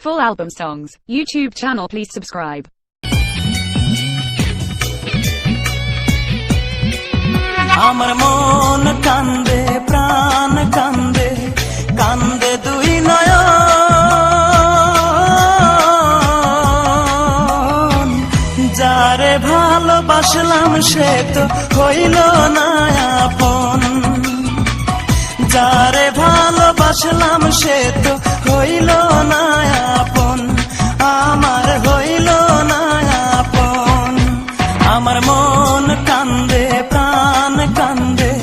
full album songs, YouTube channel, please subscribe. আমার মন কান্দে, প্রাণ কান্দে, কান্দে দুই নয়ন। যারে ভালোবাসলাম সে তো হইল না আপন, যারে ভালোবাসলাম সে তো হইল না আপন, আমার হইল না আপন। আমার মন কান্দে, প্রাণ কান্দে,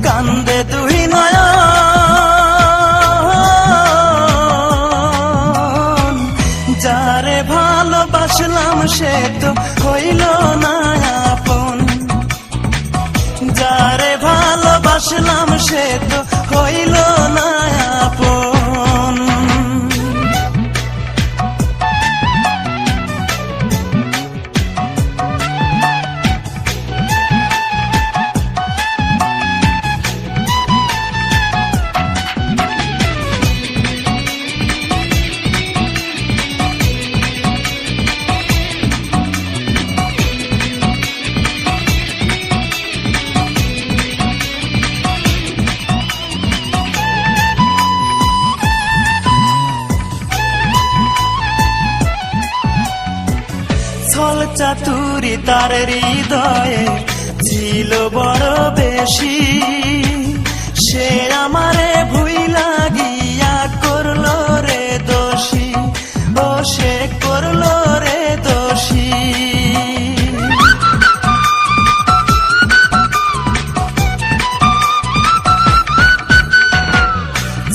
কান্দে দুই নয়ন। যারে ভালোবাসলাম সে তো হইল না আপন, যারে ভালোবাসলাম সে তো হইল না আপন। ছল চাতুরি তার হৃদয়ে ছিল বড় বেশি, সে আমারে ভুইলা গিয়া করলো রে দোষী, ও সে করলো রে দোষী।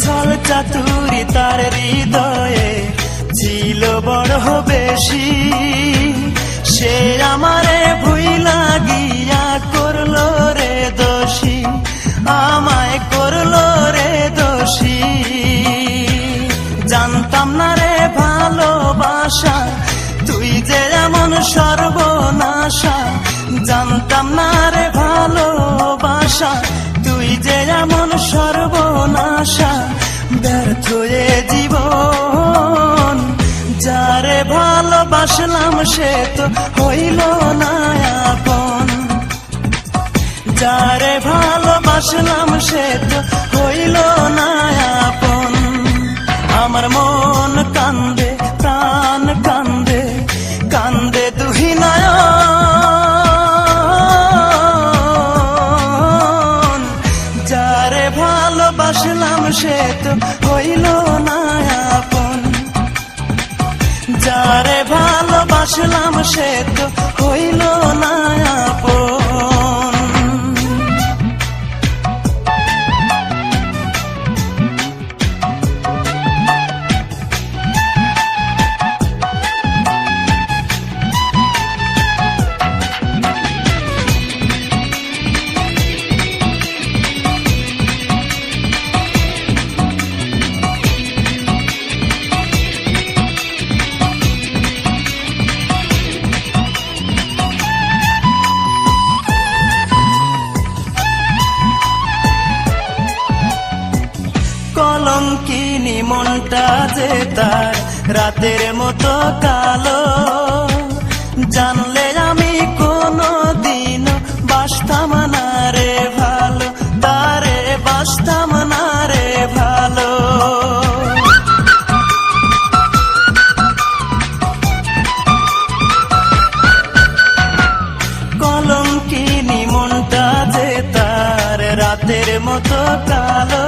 ছল চাতুরি তার হৃদয়ে ছিল বড় বেশি, সে আমারে ভুইলা গিয়া করলো রে দোষী, আমায় করলো রে দোষী। জানতাম না রে ভালোবাসা তুই যে এমন সর্বনাশা, জানতাম না রে ভালোবাসা তুই যে এমন সর্বনাশা। ব্যর্থ এ জীবন, যারে ভালোবাসলাম সে তো হইল না আপন, যারে ভালোবাসলাম সে তো হইল না আপন। আমার মন কান্দে, প্রাণ কান্দে, কান্দে দুই নয়ন। যারে ভালোবাসলাম সে তো হইল না আপন, যারে ভালোবাসলাম সে তো হইল না আপন। কলঙ্কিনী মনটা যে তার রাতের মতো কালো, জানলে আমি কোনো দিন বাসতাম না রে ভালো, তারে বাসতাম না রে ভালো। কলঙ্কিনী মনটা যে তার রাতের মতো কালো,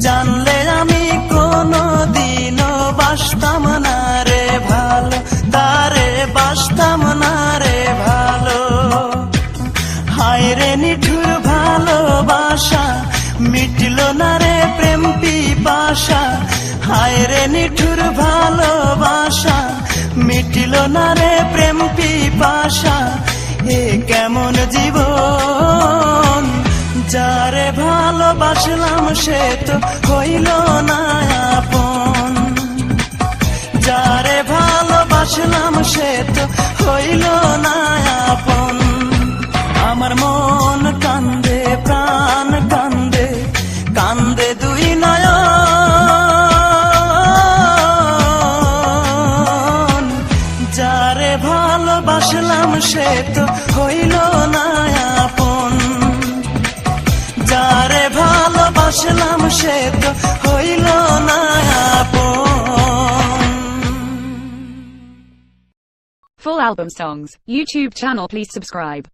জানলে আমি কোনো দিনও বাসতাম না রে ভালো, তারে বাসতাম না রে ভালো। হায় রে নিঠুর ভালোবাসা মিটল না রে প্রেম পিপাসা, হায় রে নিঠুর ভালোবাসা মিটল না রে প্রেম পিপাসা। এ কেমন জীবন, যারে ভালোবাসলাম সে তো হইল না আপন, যারে ভালোবাসলাম সে তো হইল না আপন। আমার মন কান্দে, প্রাণ কান্দে, কান্দে দুই নয়ন। বাসলাম সে তো হইল না আপন। Full album songs. YouTube channel, please subscribe.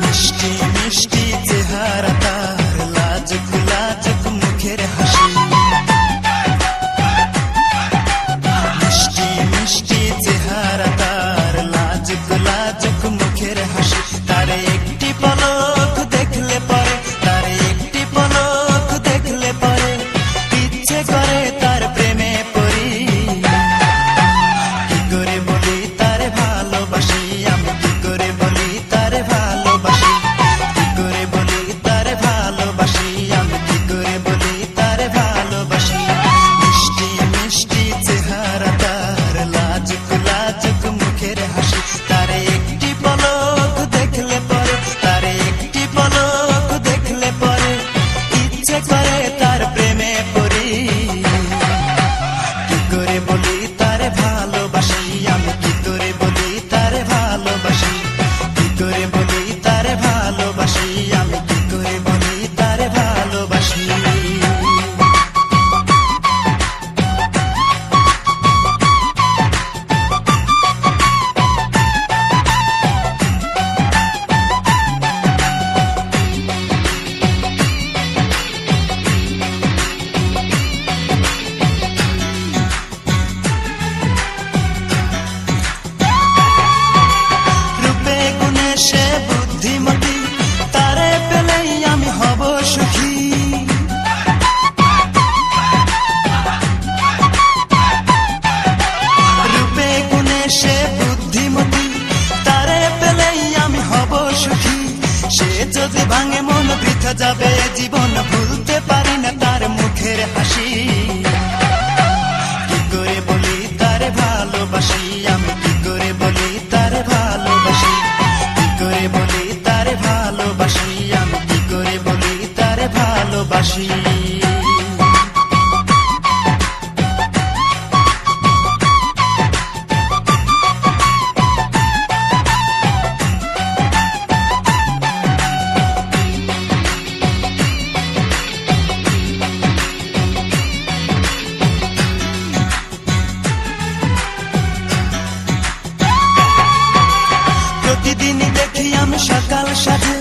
মিষ্টি মিষ্টি চেহারা তার, লাজুক লাজুক মুখের হাসি। মিষ্টি মিষ্টি চেহারা তার, লাজুক লাজুক মুখের হাসি। তার একটি পলক দেখলে পরে, তার একটি পলক দেখলে পরে ইচ্ছে করে তার প্রেমে পড়ি। কি করে বলি তারে ভালোবাসি, আমি কি করে বলি তারে ভালোবাসি। কি করে বলি তারে ভালোবাসি, আমি কি করে বলি তারে ভালোবাসি। মিষ্টি মিষ্টি চেহারা তার, লাজুক লাজুক মুখের হাসি। তার একটি পলক দেখলে পরে, তার একটি পলক দেখলে পরে ইচ্ছে করে তার প্রেমে পড়ি। কি করে বলি তারে ভালোবাসি, আমি কি করে বলি তারে ভালোবাসি। কি করে বলি তারে ভালোবাসি, আমি কি করে বলি তারে ভালোবাসি। রূপে গুণে সে বুদ্ধিমতী, তারে পেলেই আমি হব সুখী। রূপে গুণে সে বুদ্ধিমতী, তারে পেলেই আমি হব সুখী। সে যদি ভাঙে মন বৃথা যাবে জীবন, ভুলতে পারি না তার মুখের হাসি। কি করে বলি তারে ভালোবাসি, আমি কি করে বলি তারে ভালোবাসি। কি করে বলি তারে ভালোবাসি, আমি কি করে বলি তারে ভালোবাসি। প্রতিদিনই দেখি আমি সকাল সাথে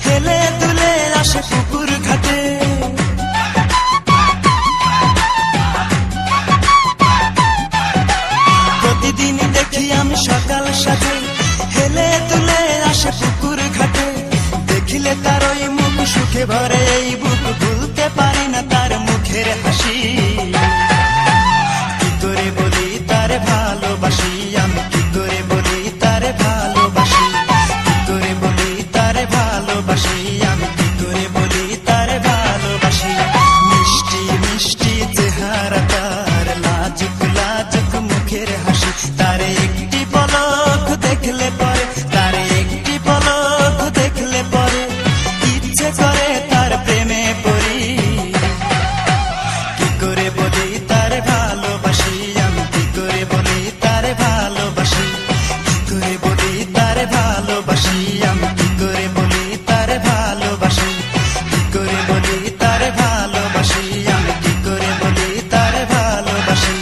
হেলে দুলে আসে পুকুর ঘাটে। প্রতিদিনই দেখি আমি সকাল সাথে হেলে দুলে আসে পুকুর ঘাটে। দেখিলে তার ওই মুখ সুখে ভরে এই বুক, ভুলতে পারি না তার মুখের হাসি। কি করে বলি তারে ভালোবাসি, আমি কি করে বলি তারে ভালোবাসি। কি করে বলি তারে ভালোবাসি, আমি কি করে বলি তারে ভালোবাসি। মিষ্টি মিষ্টি চেহারা তার, লাজুক লাজুক মুখের হাসি। তার একটি পলক দেখলে পরে, তার একটি পলক দেখলে পরে ইচ্ছে করে তার প্রেমে পড়ি। কি করে বলি তারে ভালোবাসি, আমি কি করে বলি তারে ভালোবাসি। কি করে বলি তারে ভালোবাসি, আমি কি করে বলি তারে ভালোবাসি। কি করে বলি তারে ভালোবাসি, আমি কি করে বলি তারে ভালোবাসি।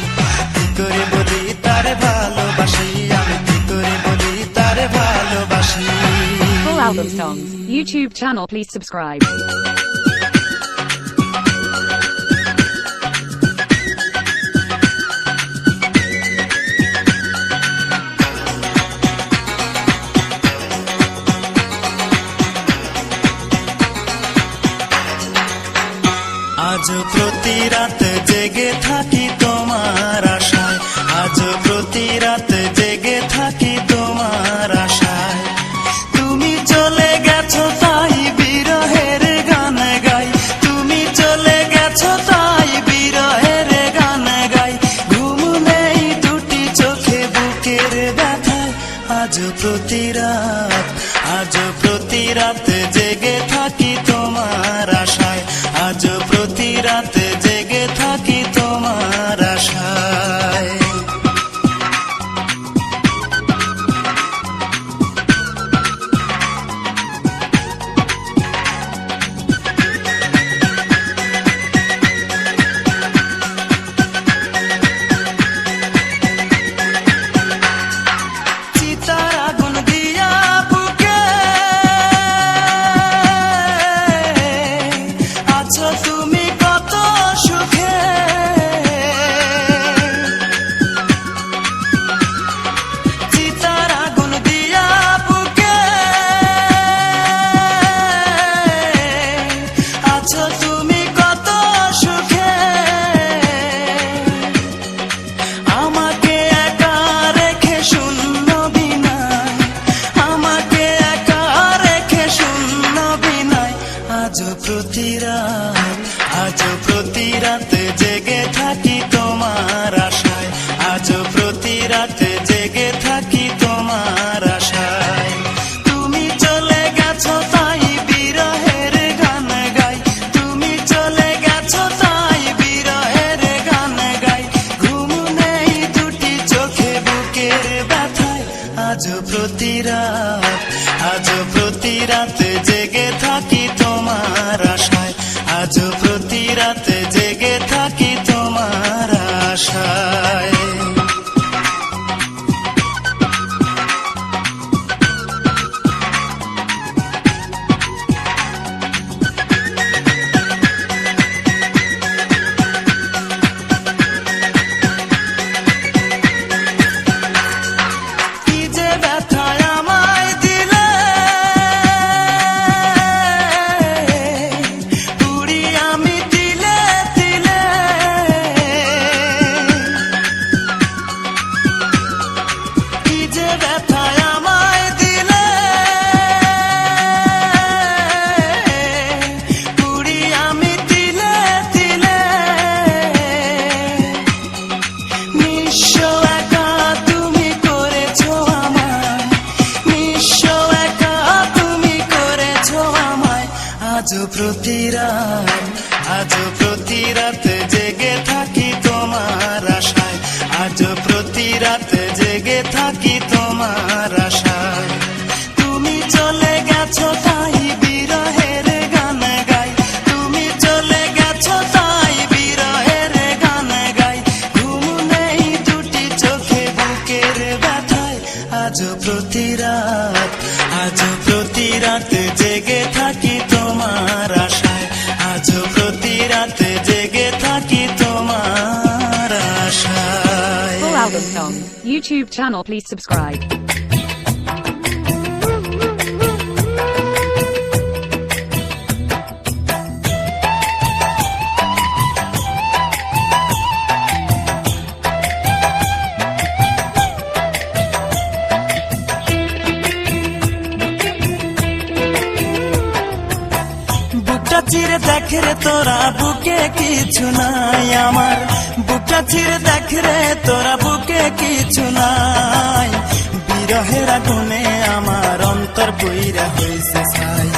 কি করে বলি তারে ভালোবাসি, আমি কি করে বলি তারে ভালোবাসি। Full album songs. YouTube channel, please subscribe. আজ প্রতি রাত জেগে থাকি তোমার আশায়, আজ প্রতি রাত জেগে থাকি তোমার আশায়। তুমি চলে গেছো তাই বিরহের গান গাই, তুমি চলে গেছো তাই বিরহের গান গাই। ঘুম নেই দুটি চোখে বুকের ব্যথা আজ প্রতি রাত জেগে থাকি তোমার আশায়, আজ প্রতি রাত জেগে থাকি তোমার আশায়। তুমি কত সুখে, চিতার আগুন দিয়া বুকে আছো তুমি কত সুখে, আমাকে একা রেখে শূন্য বিনায়, আমাকে একা রেখে শূন্য বিনায়। আজ প্রতি রাত জেগে থাকি তোমার আশায়, আজ প্রতি রাত জেগে থাকি তোমার আশায়। তুমি চলে গেছো তাই বিরহের গান গাই, তুমি চলে গেছো তাই বিরহের গান গাই। ঘুম নেই দুটি চোখে বুকের ব্যথায়, আজ প্রতি রাত জেগে থাকি তোমার আশায়, আজ প্রতি রাত জেগে থাকি তোমার আশায়। কি যে ব্যথায় আমায় দিলে, পুরি আমি তিলে তিলে। কি যে ব্যথায় আমায় দিলে, পুরি আমি তিলে তিলে। নিঃস্ব একা তুমি করেছো আমায়, নিঃস্ব একা তুমি করেছো আমায়। আজ প্রতি রাত জেগে থাকি তোমার আশায়, আজ প্রতি রাত জেগে থাকি তোমার আশায়। তুমি চলে গেছো তাই বিরহের গান গাই, তুমি চলে গেছো তাই বিরহের গান গাই। ঘুম নেই দুটি চোখে বুকের ব্যথায়, আজ প্রতি রাত জেগে থাকি তোমার আশায়, আজ প্রতি রাত জেগে থাকি তোমার আশায়। Full album songs. YouTube channel, please subscribe. বুকটা চিরে দেখ রে তোরা বুকে কিছু নাই আমার, বুকটা চিরে দেখ রে তোরা বুকে কিছু নাই। বিরহের আগুনে আমার অন্তর পুইরা হইছে ছাই,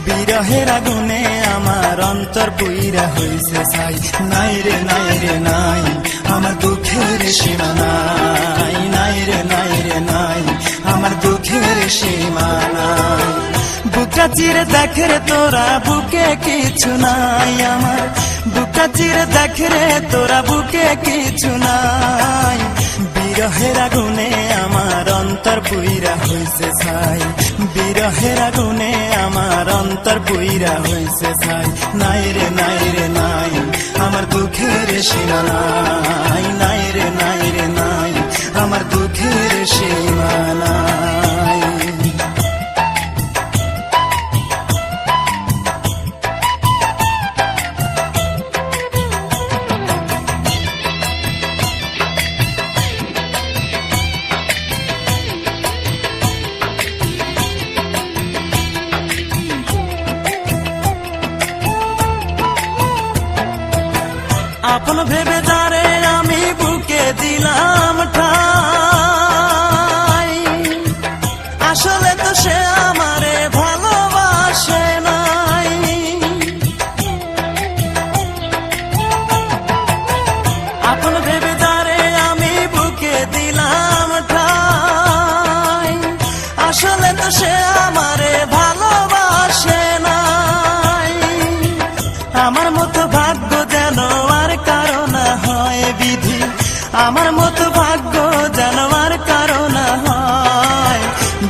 বিরহের আগুনে আমার অন্তর পুইরা হইছে ছাই। নাই রে নাই রে নাই আমার দুঃখের সীমা নাই, নাই রে নাই রে নাই আমার দুঃখের সীমা নাই। বুকটা চিরে দেখ রে তোরা বুকে কিছু নাই আমার, বুকটা চিরে দেখ রে তোরা বুকে কিছু নাই। বিরহের আগুনে আমার অন্তর পুইরা হইছে ছাই, বিরহের আগুনে আমার অন্তর পুইরা হইছে ছাই। নাই রে নাই রে নাই আমার দুঃখের সীমা নাই, নাই রে নাই রে নাই আমার দুঃখের সীমা নাই। আপন ভেবে যারে আমি বুকে দিলাম ঠাই, আসলে তো সে আমারে ভালোবাসে নাই। আপন ভেবে যারে আমি বুকে দিলাম ঠাই, আসলে তো সে আমারে ভালোবাসে নাই। আমার মতো ভাগ্য যেন আর কারো না হয় বিধি, আমার মতো ভাগ্য যেন আর কারো না হয়।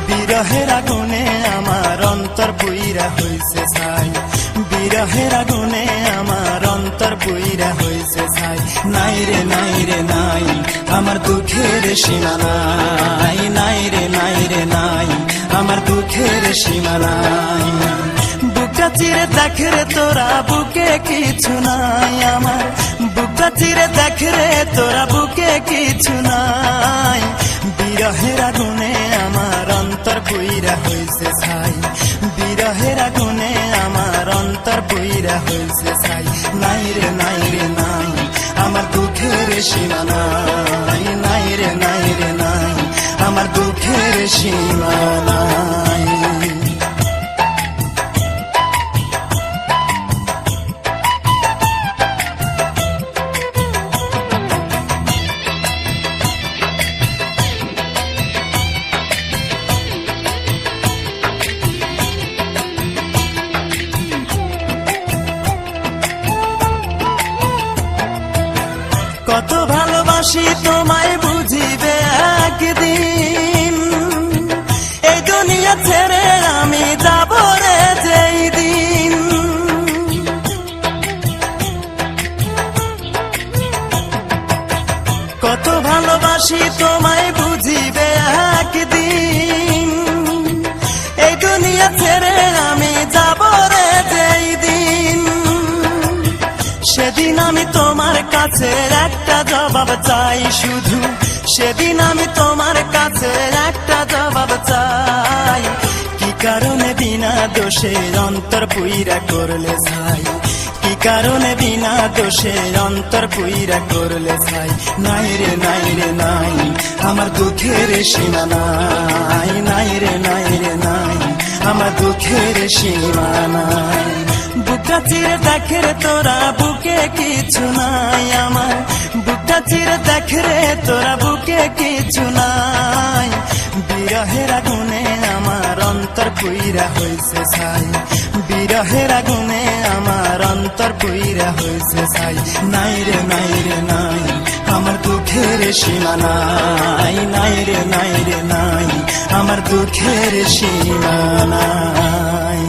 বিরহের আগুনে আমার অন্তর পুইরা হইছে ছাই, বিরহের আগুনে আমার অন্তর পুইরা হইছে ছাই। নাই রে নাই রে নাই আমার দুঃখের সীমা নাই, নাই রে নাই রে নাই আমার দুঃখের সীমা নাই। বুকটা চিরে দেখ রে তোরা বুকে কিছু নাই আমার, বুকটা চিরে দেখ রে তোরা বুকে কিছু নাই। বিরহের আগুনে আমার অন্তর পুইরা হইছে ছাই, বিরহের আগুনে আমার অন্তর পুইরা হইছে ছাই। নাই রে নাই রে নাই আমার দুঃখের সীমা নাই, নাই রে নাই রে নাই আমার দুঃখের সীমা নাই। কত ভালোবাসি তোমায় বুঝিবে একদিন, এই দুনিয়া ছেড়ে আমি যাব রে যেই দিন। কত ভালোবাসি তোমায় বুঝিবে একদিন, এই দুনিয়া ছেড়ে আমি যাব রে যেই দিন। সেদিন আমি তোমার কাছে একটা জবাব চাই শুধু, সেদিন আমি তোমার কাছে একটা জবাব চাই। কি কারণে বিনা দোষে অন্তর পুইরা করলে ছাই, কি কারণে বিনা দোষে অন্তর পুইরা করলে ছাই। নাই রে নাই রে নাই আমার দুঃখের সীমা নাই, নাই রে নাই রে নাই আমার দুঃখের সীমা নাই। বুকটা চিরে দেখ রে তোরা বুকে কিছু নাই আমার, বুকটা চিরে দেখ রে তোরা বুকে কিছু নাই। বিরহের আগুনে আমার অন্তর পুইরা হইছে ছাই, বিরহের আগুনে আমার অন্তর পুইরা হইছে ছাই। নাই রে নাই রে নাই আমার দুঃখের সীমা নাই, নাই রে নাই রে নাই আমার দুঃখের সীমা নাই।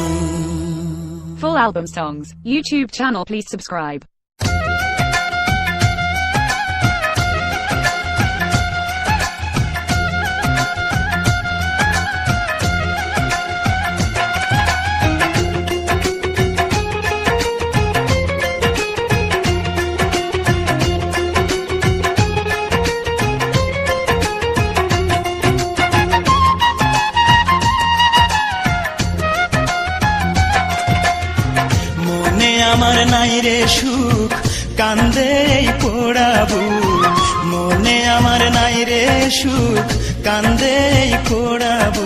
Full album songs, YouTube channel please subscribe. আমার নাই রে সুখ কান্দে এই পোড়াবু, মনে আমার নাই রে সুখ কান্দে এই পোড়াবু।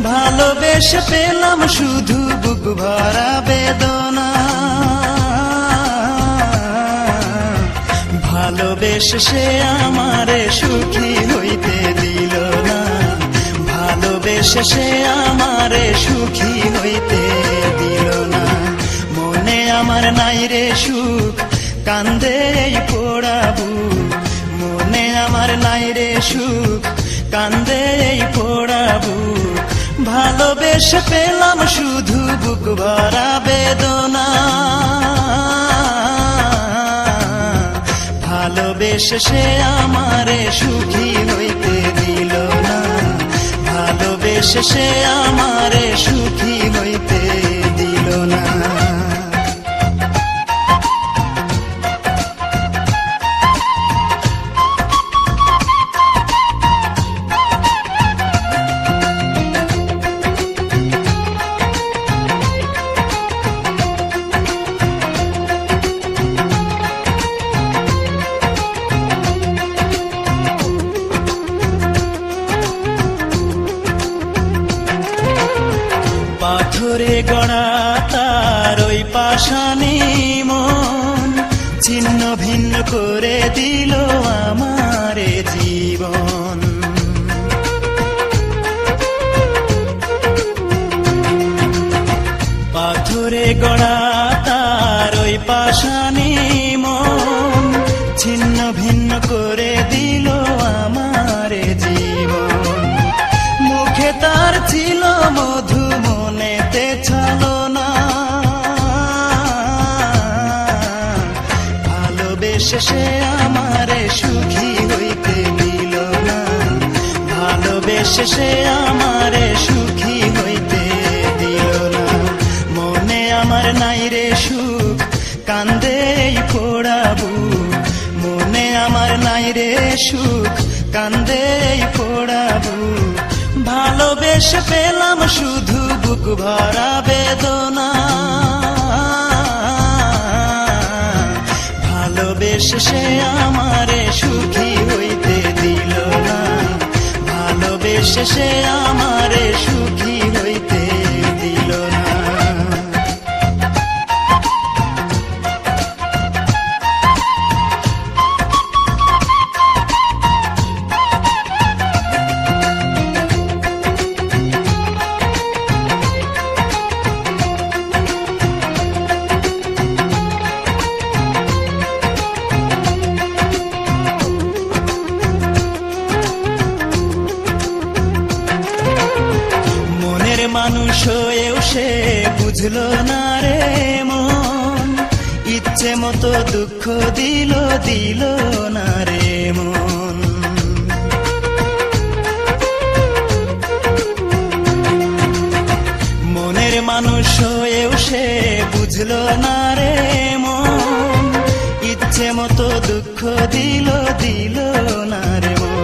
ভালোবেসে পেলাম শুধু বুক ভরা বেদনা, ভালোবেসে সে আমারে সুখী হইতে দিল না, ভালোবেসে সে আমারে সুখী হইতে দিল না। মনে আমার নাই রে সুখ কান্দে এই পোড়াবু, মনে আমার নাই রে সুখ কান্দে এই পোড়াবু। ভালোবেসে পেলাম শুধু বুক ভরা বেদনা, ভালোবেসে সে আমারে সুখী হইতে দিল না, ভালোবেসে সে আমারে সুখী হইতে দিল না। পাথরে গড়া তার ওই পাষাণী মন ছিন্ন ভিন্ন করে দিল আমার জীবন। পাথরে গড়া তার ওই পাষাণী মন ছিন্ন ভিন্ন করে দিল আমার জীবন। মুখে তার ছিল মধু, মনেতে ছলনা, ভালোবেসে সে আমারে সুখী হইতে দিল না, ভালোবেসে সে আমারে সুখী হইতে দিল না। মনে আমার নাই রে সুখ, কান্দে এই পোড়া বুক, মনে আমার নাই রে সুখ, কান্দে এই পোড়া বুক। ভালোবেসে পেলাম শুধু বুক ভরা বেদনা, ভালোবেসে সে আমারে সুখী হইতে দিল না, ভালোবেসে সে আমারে সুখী হইতে দিল না। মানুষ হয়েও সে বুঝলো না রে মন, ইচ্ছে মতো দুঃখ দিল দিল না রে মন। মনের মানুষ হয়েও সে বুঝলো না রে মন, ইচ্ছে মতো দুঃখ দিল দিল না রে মন।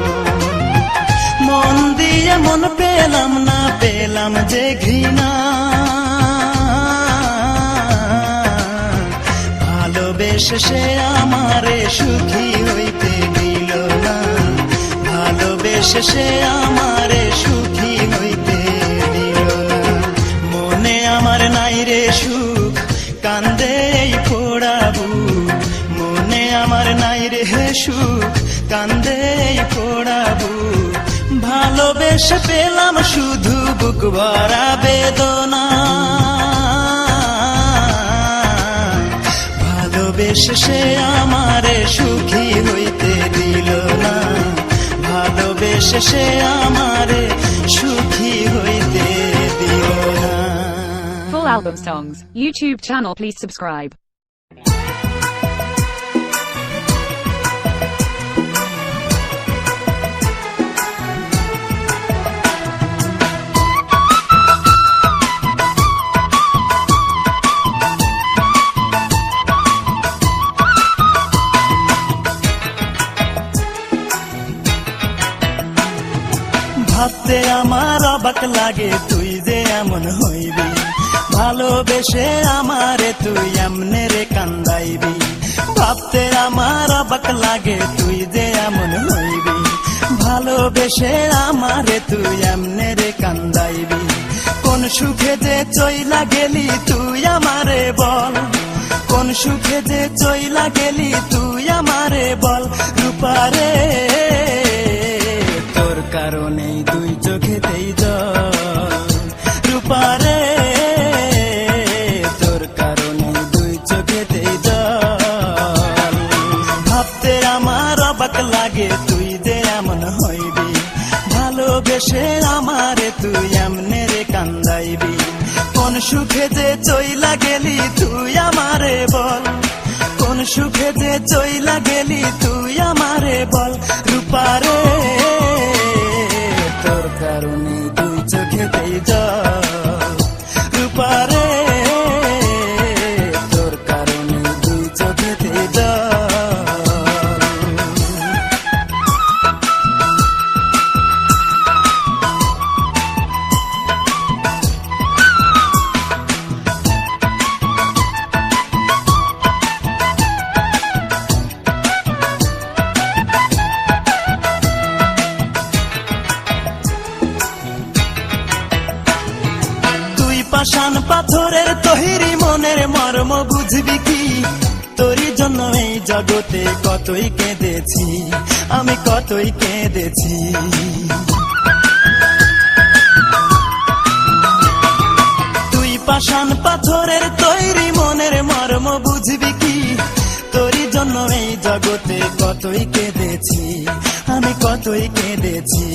মন দিয়ে মন পেলাম না, পেলাম যে ঘৃণা, ভালোবেসে সে আমারে সুখী হইতে দিল না, ভালোবেসে সে আমারে সুখী হইতে দিল না। মনে আমার নাই রে সুখ, কান্দে এই পোড়া বুক, মনে আমার নাই রে সুখ, কান্দে এই পোড়া বুক। ভালোবেসে পেলাম শুধু বুক ভরা বেদনা, ভালোবেসে সে আমারে সুখী হইতে দিল না, ভালোবেসে সে আমারে সুখী হইতে দিল না। Full album songs, YouTube channel, please subscribe. ভাবতে আমার অবাক লাগে তুই যে এমন হইবি, ভালোবেসে আমারে তুই এমনে রে কান্দাইবি। ভাবতে আমার অবাক লাগে তুই যে এমন হইবি, ভালোবেসে আমারে তুই এমনে রে কান্দাইবি। কোন সুখে যে চইলা গেলি তুই আমারে বল, কোন সুখে যে চইলা গেলি তুই আমারে বল। রূপারে তোর কারণে দুই চোখেতেই জল, রূপারে তোর কারণে দুই চোখেতেই জল। ভাবতে আমার অবাক লাগে তুই যে এমন হইবি, ভালোবেসে আমারে তুই এমনে রে কান্দাইবি। কোন সুখে যে চইলা গেলি তুই আমারে বল, কোন সুখে যে চইলা গেলি তুই আমারে বল। রূপারে তোর কারণে দুই চোখেতেই জল, রূপারে তোর কারণে দুই চোখেতেই জল। পাষাণ পাথরের তৈরি মনের মর্ম বুঝবি কি? তোরই জন্য এই জগতে কতই কেঁদেছি, আমি কতই কেঁদেছি। তুই পাষাণ পাথরের তৈরি মনের মর্ম বুঝবি কি? তোরই জন্য এই জগতে কতই কেঁদেছি, আমি কতই কেঁদেছি।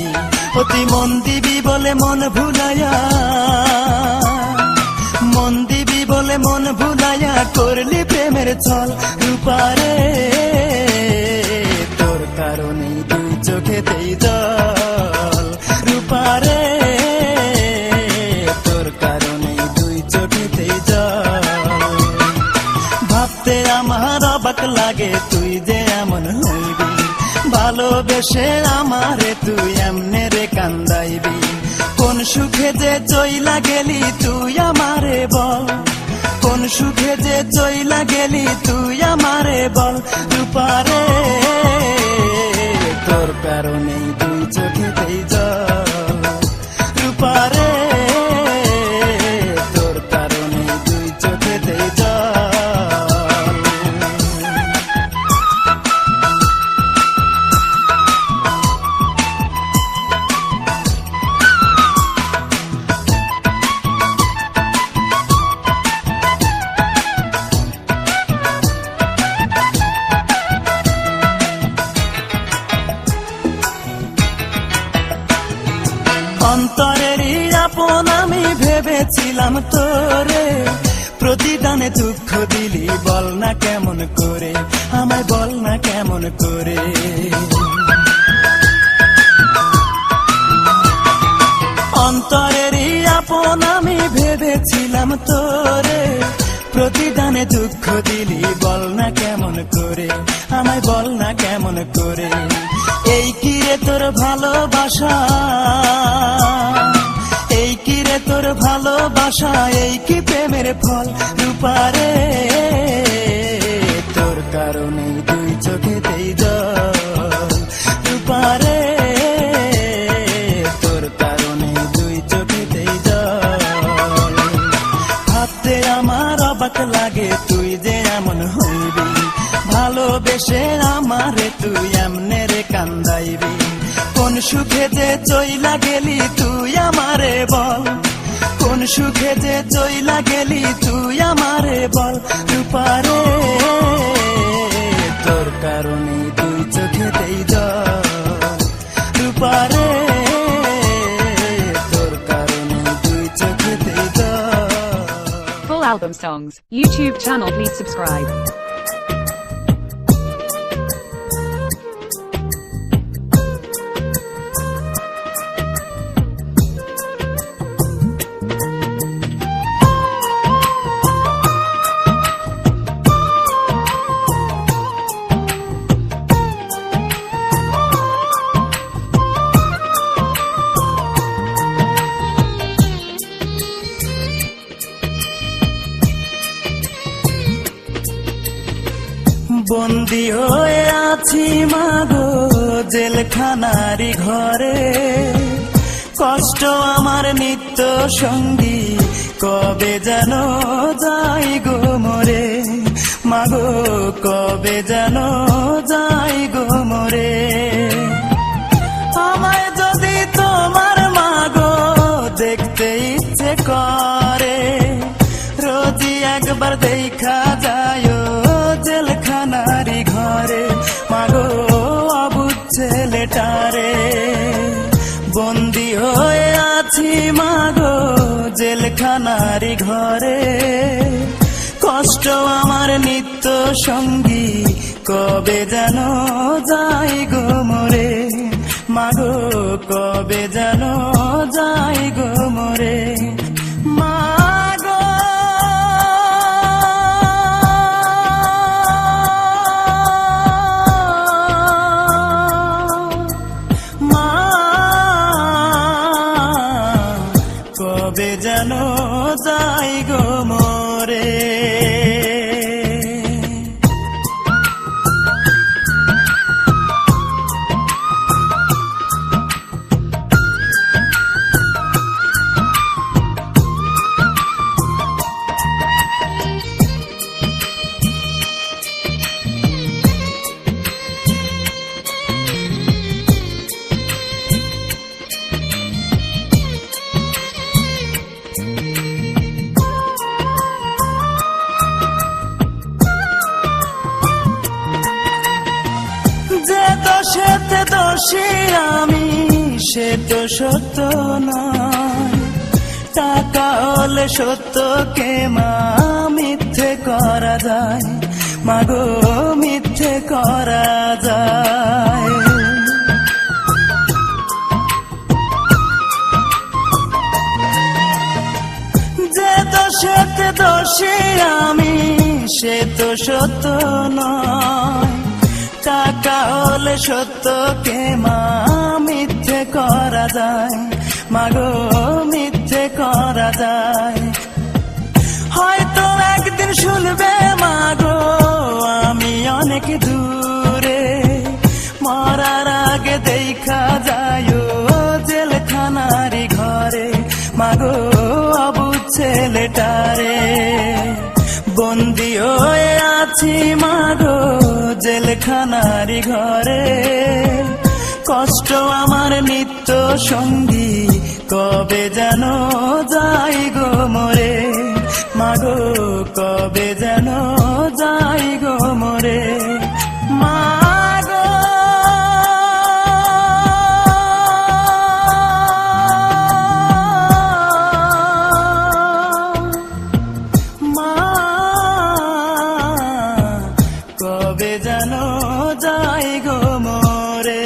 অতি মন দিবি বলে মন ভুলাইয়া, মন দিবি বলে মন ভুলাইয়া করলি প্রেমের ছল। রূপারে তোর কারণে দুই চোখেতেই জল, রূপারে তোর কারণে দুই চোখেতেই জল। ভাবতে আমার অবাক লাগে তুই যে এমন হইবি, ভালোবেসে আমারে তুই এমনে রে কান্দাইবি। কোন সুখে যে চইলা গেলি তুই আমারে বল, কোন সুখে যে চইলা গেলি তুই আমারে বল। রূপারে তোর কারণে দুই চোখেতেই জল, রূপারে তোর কারণে দুই চোখেতেই জল। অন্তরেরই আপন আমি ভেবেছিলাম তোরে, প্রতিদানে দুঃখ দিলি বল না কেমন করে, আমায় বল না কেমন করে। অন্তরেরই আপন আমি ভেবেছিলাম তোরে, প্রতিদানে দুঃখ দিলি বল না কেমন করে, আমায় বল না কেমন করে। এই কি রে তোর ভালোবাসা, এই কি রে তোর ভালোবাসা, এই কি প্রেমের ফল। রূপারে তোর কারণে দুই চোখেতেই জল, রূপারে তোর কারণে দুই চোখেতেই জল। ভাবতে আমার অবাক লাগে তুই যে এমন হইবি, ভালোবেসে আমারে তুই এমনে রে কান্দাইবি। কোন সুখে যে চইলা গেলি তুই আমারে বল, কোন সুখে যে চইলা গেলি তুই আমারে বল। রূপারে তোর কারণে দুই চোখেতেই জল, রূপারে তোর কারণে দুই চোখেতেই জল। Full album songs, YouTube channel, please subscribe. বন্দি হয়ে আছি মাগো জেলখানারি ঘরে, কষ্ট আমার নিত্য সঙ্গী কবে যেন যাই গো মরে। মাগো কবে যেন যাই গো মরে। আমায় যদি তোমার মাগো দেখতে ইচ্ছে করে, রোজই একবার দেখা যায় জেলখানারি ঘরে। মাগো অবুঝ ছেলেটারে, বন্দি হয়ে আছি মাগো জেলখানারি ঘরে, কষ্ট আমার নিত্য সঙ্গী কবে যেন যাই গো মরে। মাগো কবে যেন যাই গো মরে। মাগো মা কবে যেন যাই গো মরে। দোষী আমি সে তো সত্য নয়, টাকা হলে সত্যকে মা মিথ্যে করা যায়, মাগো মিথ্যে করা যায়। যে দোষেতে দোষী আমি সে তো সত্য নয়, টাকা হলে সত্যকে মা মিথ্যে করা যায়, মাগো মিথ্যে করা যায়। হয়তো একদিন শুনবে মাগো আমি অনেক দূরে, মরার আগে দেখা যায় জেলখানারি ঘরে, মাগো অবুঝ ছেলেটারে। বন্দি হয়ে আছি মাগো জেলখানারি ঘরে, কষ্ট আমার নিত্য সঙ্গী, কবে যেন যাই গো মরে, মাগো কবে যেন যাই গো মরে। মাগো মা কবে যেন যাই গো মরে।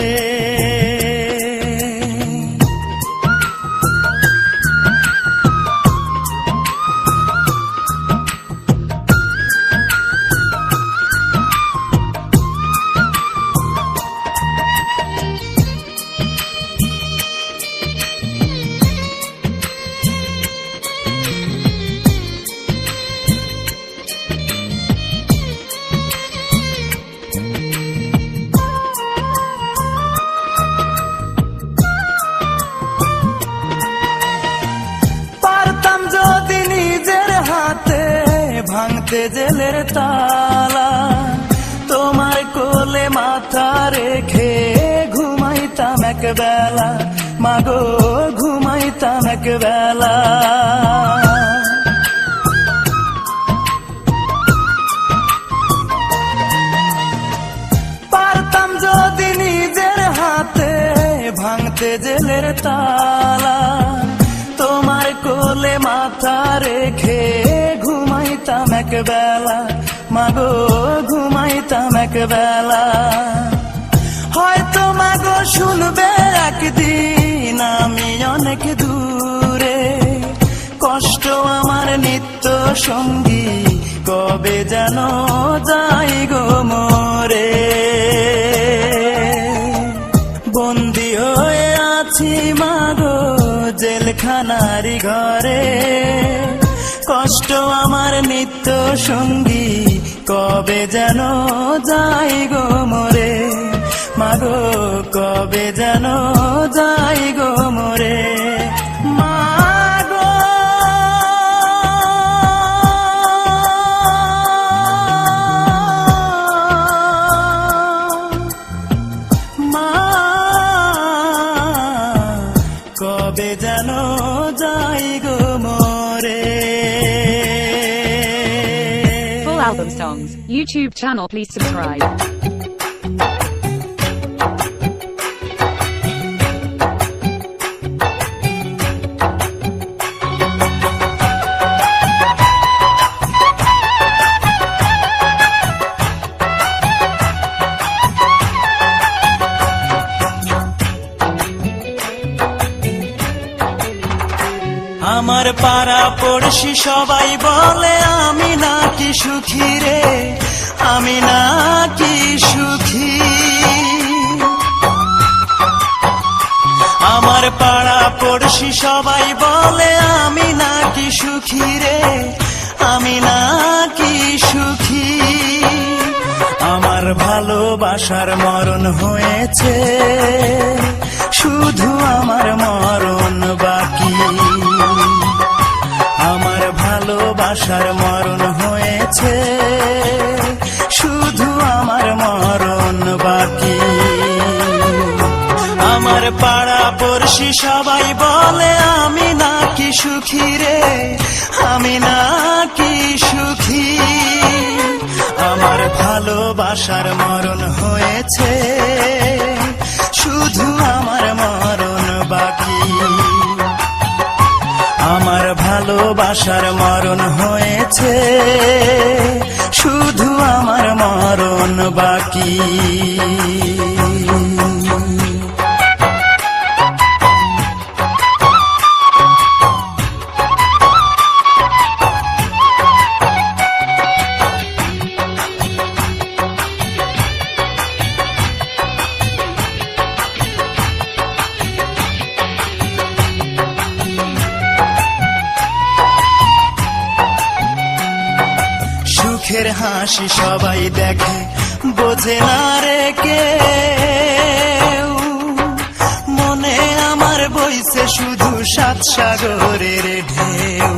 ভাঙতে জেলের তালা, তোমার কোলে মাথা রেখে ঘুমাইতাম এক বেলা, মাগো ঘুমাইতাম এক বেলা। পারতাম যদি নিজের হাতে ভাঙতে জেলের তালা, তোমার কোলে মাথা রেখে ঘুমাইতাম এক বেলা, মাগো ঘুমাইতাম এক বেলা। হয়তো মাগো শুনবে একদিন আমি অনেক দূরে, কষ্ট আমার নিত্য সঙ্গী, কবে যেন যাই গো মরে। বন্দি হয়ে আছি মাগো জেলখানারি ঘরে, কষ্ট আমার নিত্য সঙ্গী, কবে যেন যাই গো মরে, মাগো কবে যেন যাই গো মরে। মাগো মা কবে যেন যাই গো মরে। Full album songs, YouTube channel, please subscribe. আমার পাড়া পড়শি সবাই বলে আমি নাকি সুখী রে, আমি নাকি সুখী। আমার পাড়া পড়শি সবাই বলে আমি নাকি সুখী রে, আমি নাকি সুখী। আমার ভালোবাসার মরণ হয়েছে, শুধু আমার মরণ বাকি। আমার ভালোবাসার মরণ হয়েছে, শুধু আমার মরণ বাকি। আমার পাড়া পড়শি সবাই বলে আমি নাকি সুখী রে, আমি নাকি সুখী। আমার ভালোবাসার মরণ হয়েছে, শুধু আমার ভালোবাসার মরণ হয়েছে, শুধু আমার মরণ বাকি। সুখের হাসি সবাই দেখে, বোঝে না রে কেউ, মনে আমার বইছে শুধু সাত সাগরের ঢেউ।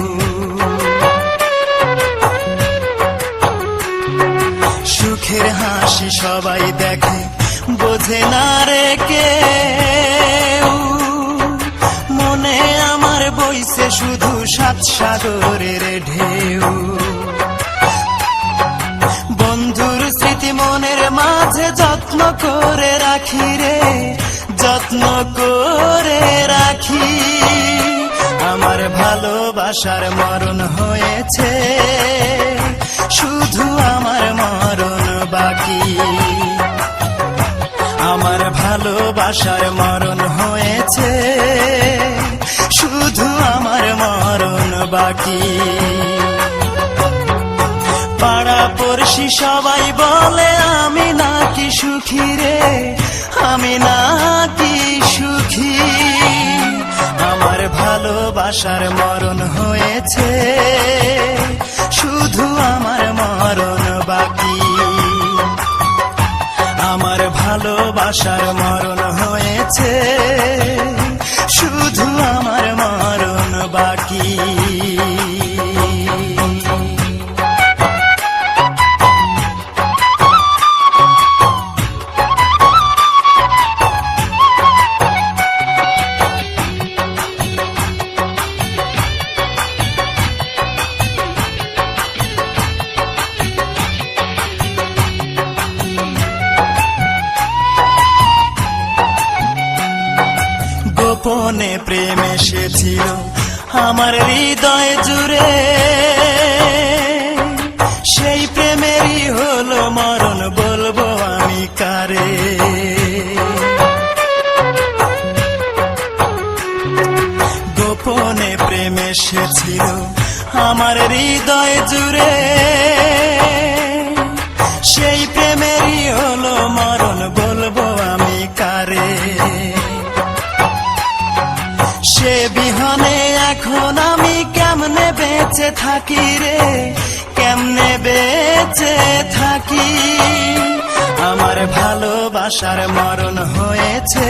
সুখের হাসি সবাই দেখে, বোঝে না রে কেউ, মনে আমার বইছে শুধু সাত সাগরের ঢেউ। বন্ধুর স্মৃতি মনের মাঝে যত্ন করে রাখি রে, যত্ন করে রাখি। আমার ভালোবাসার মরণ হয়েছে, শুধু আমার মরণ বাকি। আমার ভালোবাসার মরণ হয়েছে, শুধু আমার মরণ বাকি। পাড়া পড়শি সবাই বলে আমি নাকি সুখী রে, আমি নাকি সুখী। আমার ভালোবাসার মরণ হয়েছে, শুধু আমার মরণ বাকি। আমার ভালোবাসার মরণ হয়েছে, শুধু আমার মরণ বাকি। গোপনে প্রেম এসেছিল আমার হৃদয় জুড়ে, সেই প্রেমেরই হলো মরণ, বলবো আমি কারে। গোপনে প্রেম এসেছিল আমার হৃদয় জুড়ে, সেই প্রেমেরই হলো মরণ, বলবো আমি কারে। সে বিহনে এখন আমি কেমনে বেঁচে থাকি রে, কেমনে বেঁচে থাকি। আমার ভালোবাসার মরণ হয়েছে,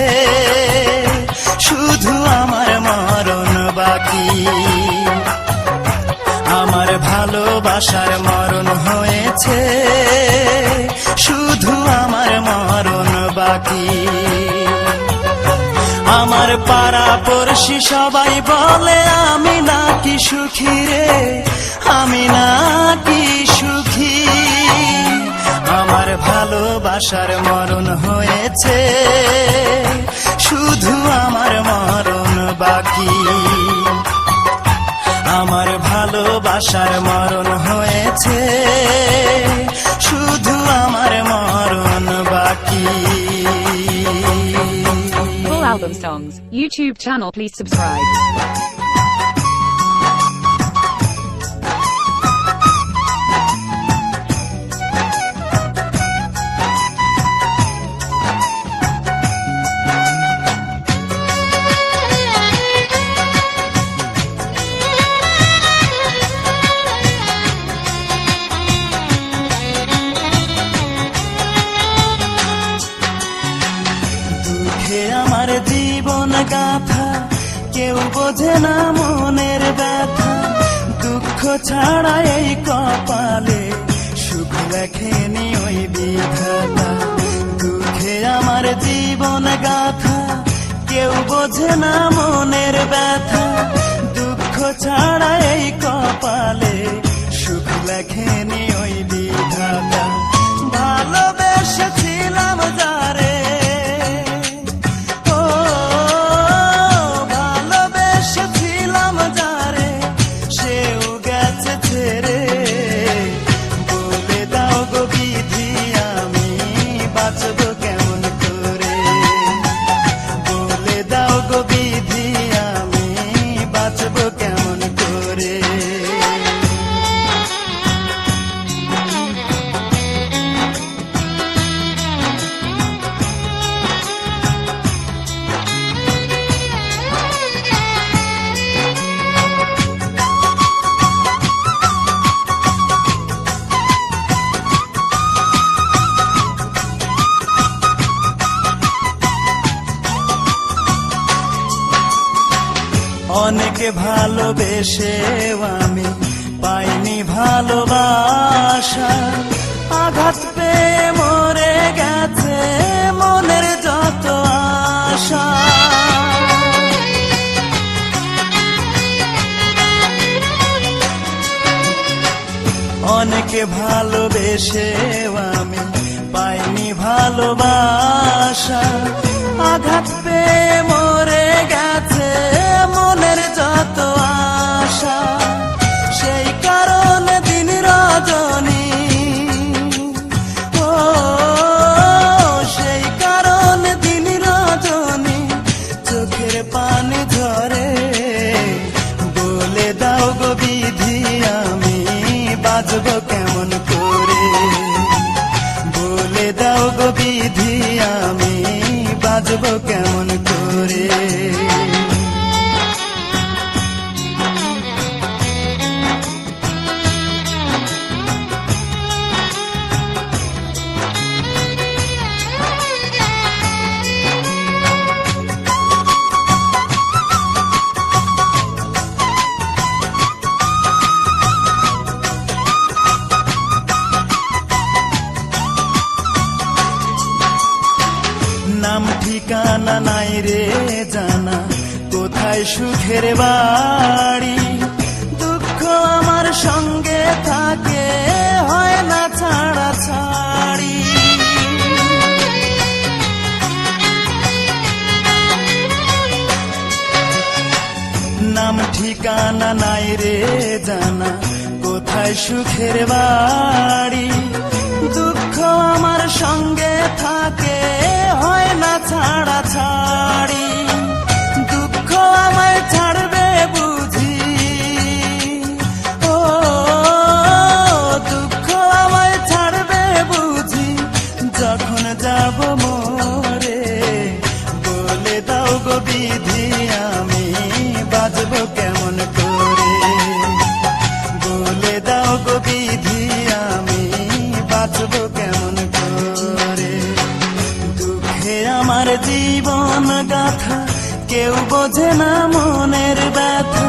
শুধু আমার মরণ বাকি। আমার ভালোবাসার মরণ হয়েছে, শুধু আমার মরণ বাকি। আমার পাড়া পড়শি সবাই বলে আমি নাকি সুখী রে, আমি নাকি সুখী। আমার ভালোবাসার মরণ হয়েছে, শুধু আমার মরণ বাকি। আমার ভালোবাসার মরণ হয়েছে, শুধু আমার মরণ বাকি। Full album songs, YouTube channel, please subscribe. আমার জীবন গাথা কেউ বোঝে না মনের ব্যথা, দুঃখ ছাড়া এই কপালে সুখ লেখেনি ওই বিধাতা। দুঃখে আমার জীবন গাথা কেউ বোঝে না মনের ব্যথা, দুঃখ ছাড়া এই কপালে সুখ লেখেনি ওই বিধাতা। ভালোবেসেছিলাম যারে, ভালোবেসেছিলাম যারে, অনেকে ভালোবেসেও আমি পাইনি ভালোবাসা, আঘাত পেয়ে মরে গেছে মনের যত আশা। অনেকে ভালোবেসেও আমি পাইনি ভালোবাসা, আঘাত পেয়ে মরে গেছে মনের যত আশা। সেই কারণে দিন রজনী, ও সেই কারণে দিন রজনী চোখের পানি ঝরে। বলে দাও গো বিধি আমি বাঁচব কেমন করে, বলে দাও গো বিধি আমি বাঁচব কেমন করে। নাম ঠিকানা নাই রে জানা, কোথায় সুখের বাড়ি। দুঃখ আমার সঙ্গে থাকে, হয় না ছাড়া ছাড়ি। নাম ঠিকানা নাই রে জানা, কোথায় সুখের বাড়ি। দুঃখ আমার সঙ্গে থাকে, হয় না ছাড়া ছাড়ি। দুঃখ আমায় ছাড়বে বুঝি, ও দুঃখ আমায় ছাড়বে বুঝি যখন যাব মরে। বলে দাও গো বিধি আমি বাঁচব কেমন করে, বলে দাও গো বিধি আমি বাঁচব কেমন করে। দুঃখে আমার জীবন গাথা, কেউ বোঝে না মনের ব্যথা।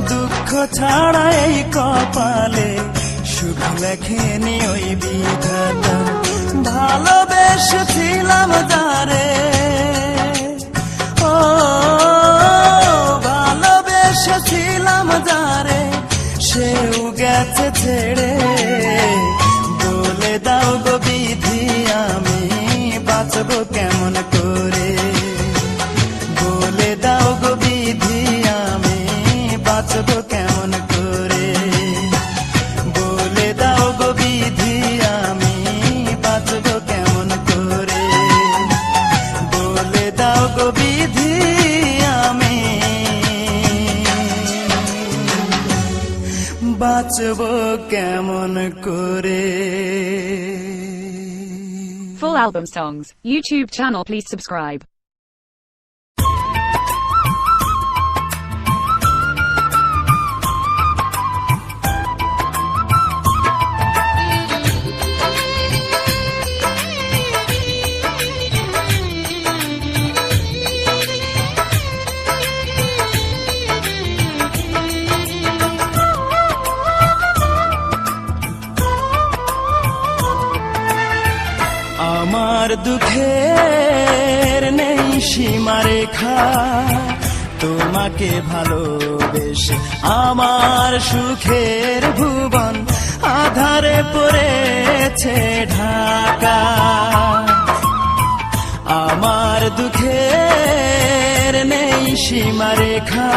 দুঃখ ছাড়া এই কপালে সুখ লেখেনি ওই বিধাতা। ভালোবেসেছিলাম যারে, ও ভালোবেসেছিলাম যারে সেও গেছে ছেড়ে। বলে দাও গো বিধি আমি বাঁচব কেমন করে, বলে দাও গো বিধি আমি বাঁচব কেমন করে। বলে দাও গো বিধি আমি বাঁচব কেমন করে, বলে দাও গো বিধি আমি বাঁচব কেমন করে। Full album songs, YouTube channel, please subscribe. আমার দুঃখের নেই সীমারেখা, তোমাকে ভালোবেসে আমার সুখের ভুবন আধারে পড়েছে ঢাকা। আমার দুঃখের নেই সীমারেখা,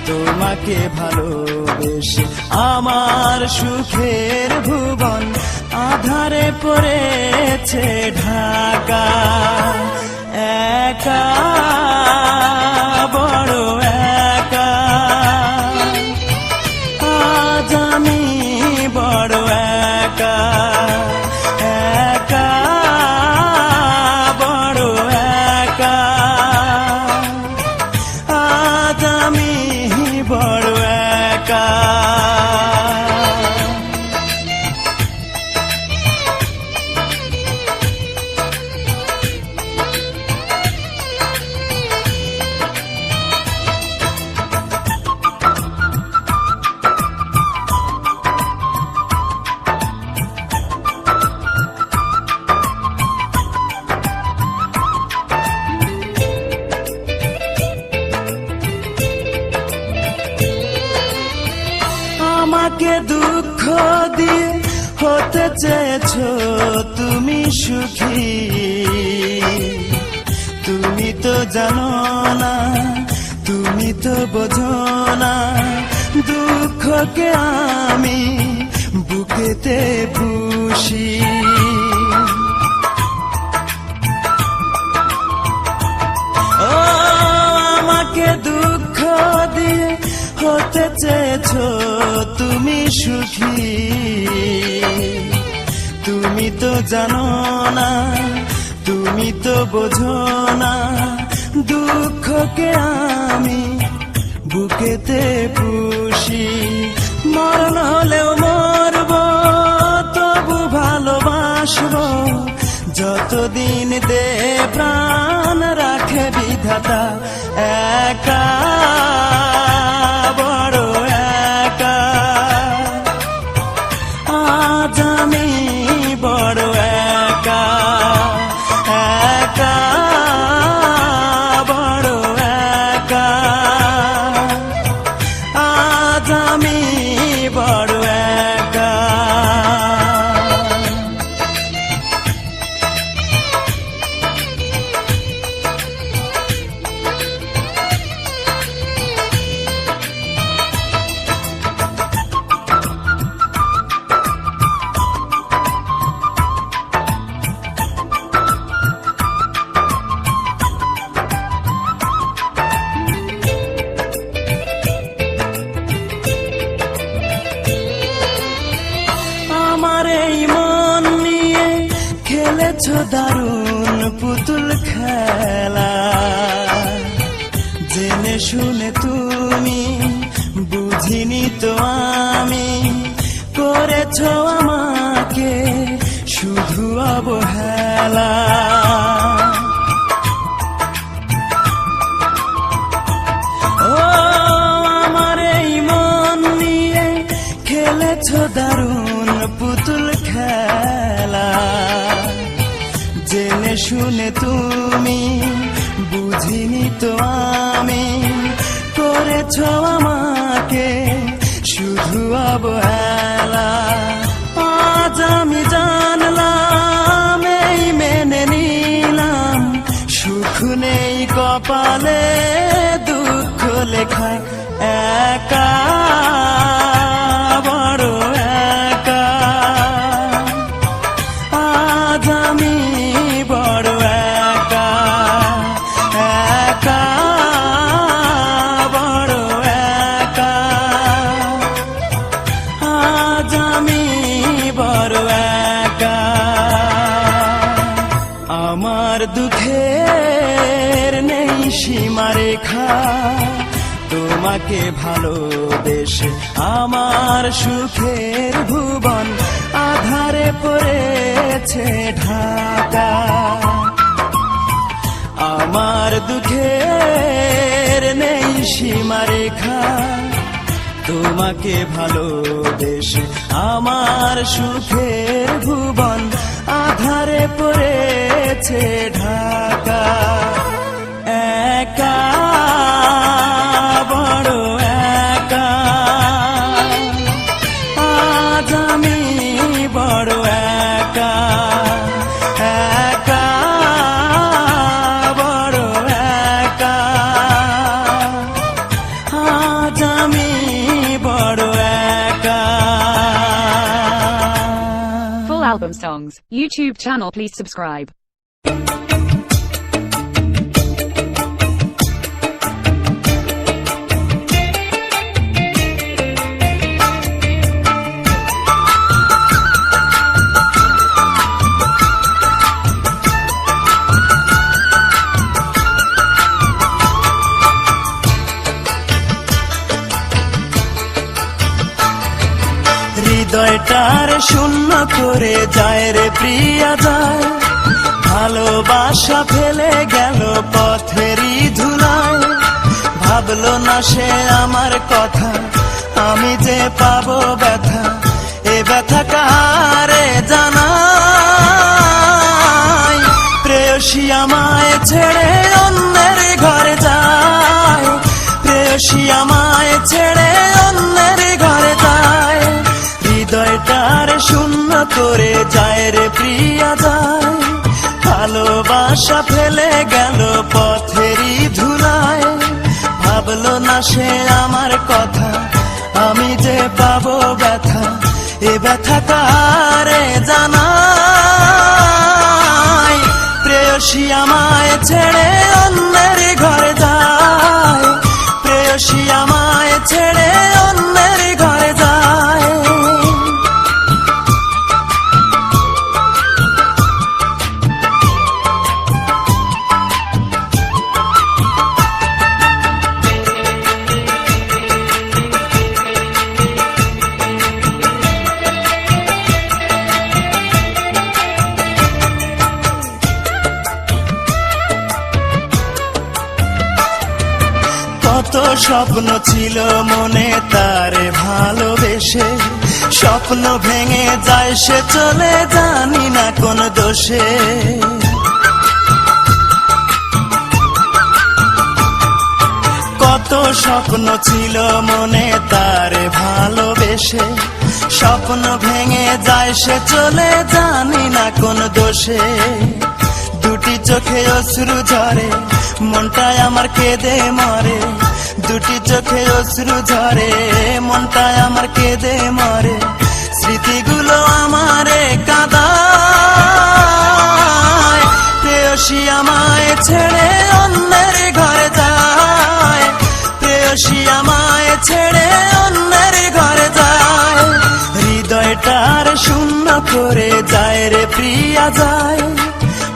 তোমাকে ভালোবেসে আমার সুখের ভুবন আধারে পড়েছে ঢাকা। একা বড় একা, আজ আমি বড় একা। একা বড় একা, আজ আমি বড় একা। আমাকে দুঃখ দিয়ে হতে চেয়েছো তুমি সুখী, তুমি তো জানো না, তুমি তো বোঝো না, দুঃখকে আমি বুকেতে পুষি। ও আমাকে দুঃখ দিয়ে হতে চেয়েছো তুমি সুখী, তুমি তো জানো না, তুমি তো বোঝো না, দুঃখকে আমি বুকেতে পুষি। মরণ হলেও মরব, তবু ভালোবাসবো, যতদিন দে প্রাণ রাখে বিধাতা। একা বড় একা, আজ আমি বড় একা, একা বড় একা, আজ আমি বড় একা। আমার এই মন নিয়ে খেলেছো দারুণ পুতুল খেলা, জেনে শুনে তুমি বুঝিনি তো আমি, করেছো আমাকে শুধু অবহেলা। ও আমার এই মন নিয়ে খেলেছো দারুণ পুতুল খেলা, জেনে শুনে তুমি বুঝিনি তো আমি, করেছো আমাকে শুধু অবহেলা। আজ আমি জানলাম, এই মেনে নিলাম, সুখ নেই কপালে, দুঃখ লেখায় একা বড় একা, আজ আমি বড় একা, একা বড় একা, আজ আমি বড় একা। আমার দুঃখের নেই সীমারেখা, তোমাকে ভালোবেসে আমার সুখের ভুবন আধারে পড়েছে ঢাকা। আমার দুঃখের নেই সীমারেখা, তোমাকে ভালোবেসে আমার সুখের ভুবন আধারে পড়েছে ঢাকা। একা বড় একা, আজ আমি বড় একা, একা বড় একা, আজ আমি বড় একা। Full album songs, YouTube channel, please subscribe. হৃদয়টার শূন্য করে যায় রে প্রিয়া যায়, ভালোবাসা ফেলে গেল পথেরই ধুলায়। ভাবলো না সে আমার কথা, আমি যে পাবো ব্যথা, এ ব্যথা কারে জানাই। প্রেয়সী আমায় ছেড়ে অন্যের ঘরে যায়, প্রেয়সী আমায় ছেড়ে অন্যের ঘরে যায়। ভালোবাসা ফেলে গেল পথেরই ধুলায়, ভাবলো না সে আমার কথা, আমি যে পাবো ব্যথা, এ ব্যথা কারে জানাই। প্রেয়সী আমায় ছেড়ে অন্যের ঘরে যায়, প্রেয়সী আমায় ছেড়ে অন্যের ঘরে যায়। কত স্বপ্ন ছিল মনে তারে ভালোবেসে, স্বপ্ন ভেঙে যায় সে চলে জানি না কোন দোষে। কত স্বপ্ন ছিল মনে তারে ভালোবেসে, স্বপ্ন ভেঙে যায় সে চলে জানি না কোন দোষে। দুটি চোখে অশ্রু ঝরে, মনটায় আমার কেঁদে মরে, দুটি চোখে অশ্রু ঝরে, মনটায় আমার কেঁদে মরে। স্মৃতিগুলো আমারে কাঁদায়, প্রেয়সী আমায় ছেড়ে অন্যের ঘরে যায়, প্রেয়সী আমায় ছেড়ে অন্যের ঘরে যায়। হৃদয়টার শূন্য করে যায় রে প্রিয়া যায়,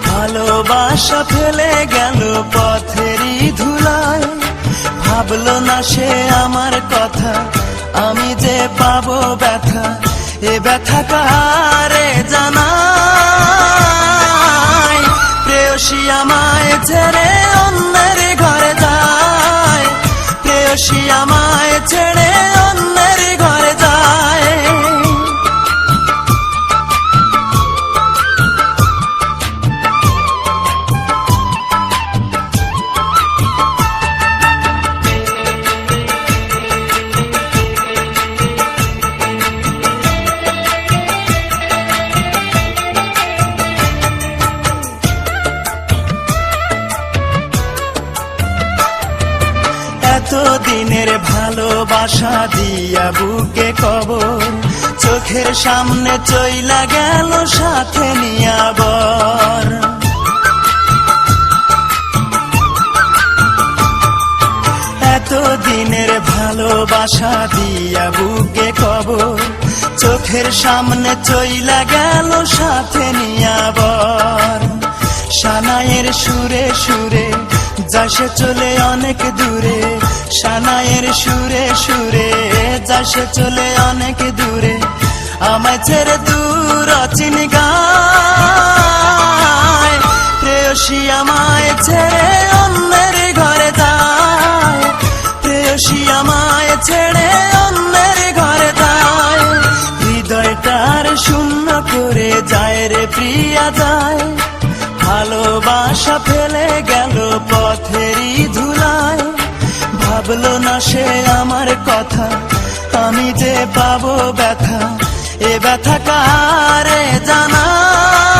ভালোবাসা ফেলে গেল পথেরই ধুলায়, ভাবলো না সে আমার কথা, আমি যে পাবো ব্যথা, এ ব্যথা কারে জানাই। প্রেয়সী আমায় ছেড়ে অন্যের ঘরে যায়, প্রেয়সী আমায় ছেড়ে অন্যের ঘরে যায়। এতদিনের ভালোবাসা দিয়া বুকে কবর, চোখের সামনে চইলা গেল সাথে নিয়া বর। এতদিনের ভালোবাসা দিয়া বুকে কবর, চোখের সামনে চইলা গেল সাথে নিয়া বর। সানাইয়ের সুরে সুরে যাসে চলে অনেক দূরে, সানাইয়ের সুরে সুরে যাসে চলে অনেক দূরে। আমায় ছেড়ে দূর অচিন গায়, প্রেয়সী আমায় ছেড়ে অন্যের ঘরে যায়, প্রেয়সী আমায় ছেড়ে অন্যের ঘরে যায়। হৃদয়টার শূন্য করে যায় রে প্রিয়া যায়, ভালোবাসা ফেলে গেল পথেরই ধুলায়, ভাবলো না সে আমার কথা, আমি যে পাবো ব্যথা, এ ব্যথা কারে জানাই।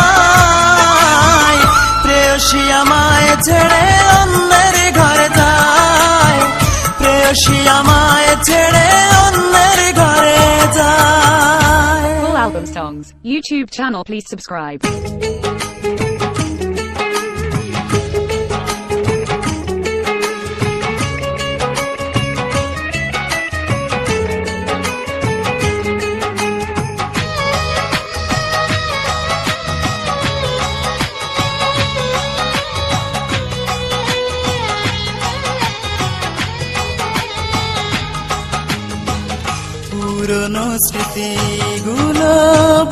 প্রেয়সী আমায় ছেড়ে অন্যের ঘরে যায়, প্রেয়সী আমায় ছেড়ে অন্যের ঘরে যায়। Full album songs, YouTube channel, please subscribe. পুরনো স্মৃতিগুলো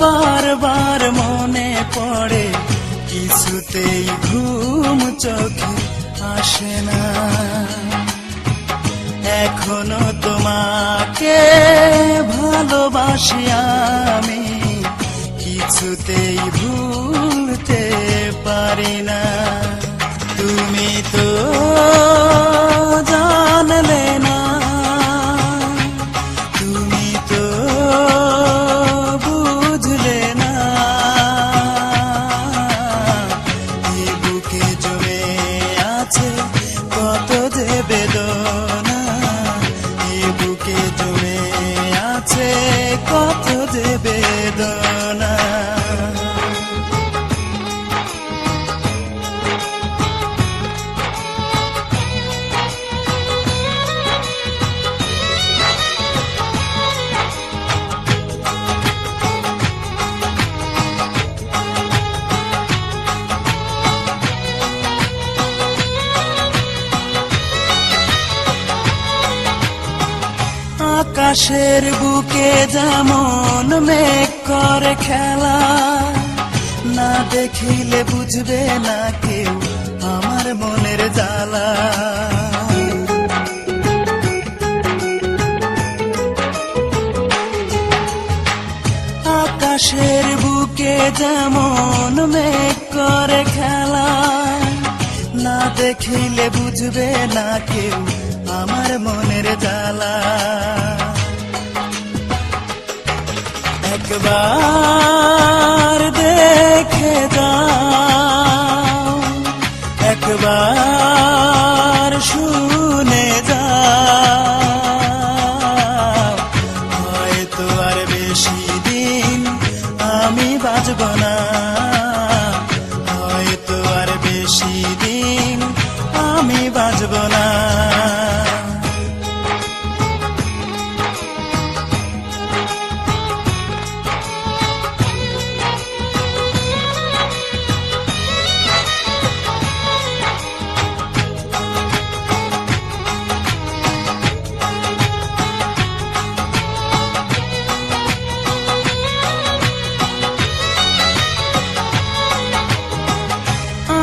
বারবার মনে পড়ে, কিছুতেই ঘুম চোখে আসে না। এখনো তোমাকে ভালোবাসি আমি, কিছুতেই ভুলতে পারি না। তুমি তো জানলে না, বুঝলে না, এ বুকে আছে কত যে বেদনা। আকাশের বুকে যেমন মেঘ করে খেলা, না দেখিলে বুঝবে না কেউ আমার মনের জ্বালা। আকাশের বুকে যেমন মেঘ করে খেলা, না দেখিলে বুঝবে না কেউ আমার মনের জ্বালা। একবার দেখে যাও, একবার শুনে যাও, হয়তো আর বেশি দিন আমি বাঁচব না, হয়তো আর বেশি দিন আমি বাঁচব না।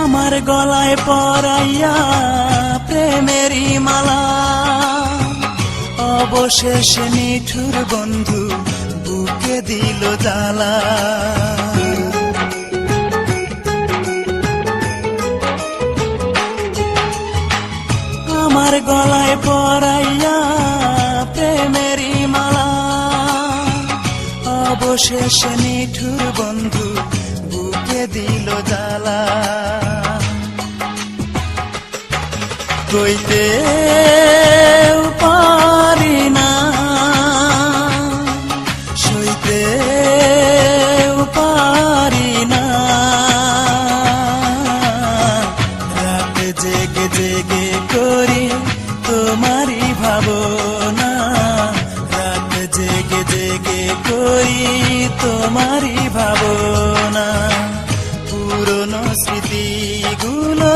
আমার গলায় পরাইয়া প্রেমেরই মালা, অবশেষে নিঠুর বন্ধু বুকে দিল জ্বালা। আমার গলায় পরাইয়া প্রেমেরই মালা, অবশেষে নিঠুর বন্ধু বুকে দিল জ্বালা। কইতে পারি না, সইতে পারি না, রাত জেগে জেগে করি তোমারই ভাবনা, রাত জেগে জেগে করি তোমারই ভাবনা। পুরনো স্মৃতিগুলো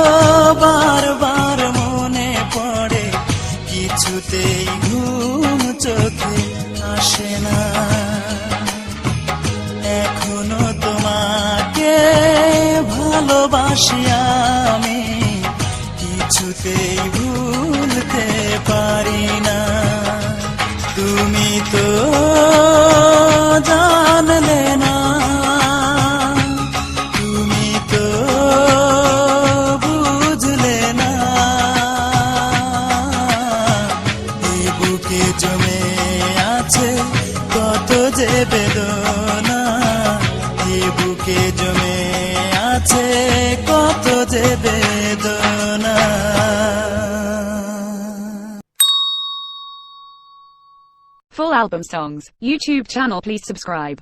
বারবার মনে পড়ে, কিছুতেই ঘুম চোখে আসে না। এখনো তোমাকে ভালোবাসি আমি, কিছুতেই ভুলতে পারি না। তুমি তো জানলে না, তুমি তো বুঝলে না, এই বুকে জমে আছে কত যে বেদনা, এই বুকে জমে আছে কত যে বেদনা। Full album songs, YouTube channel please subscribe.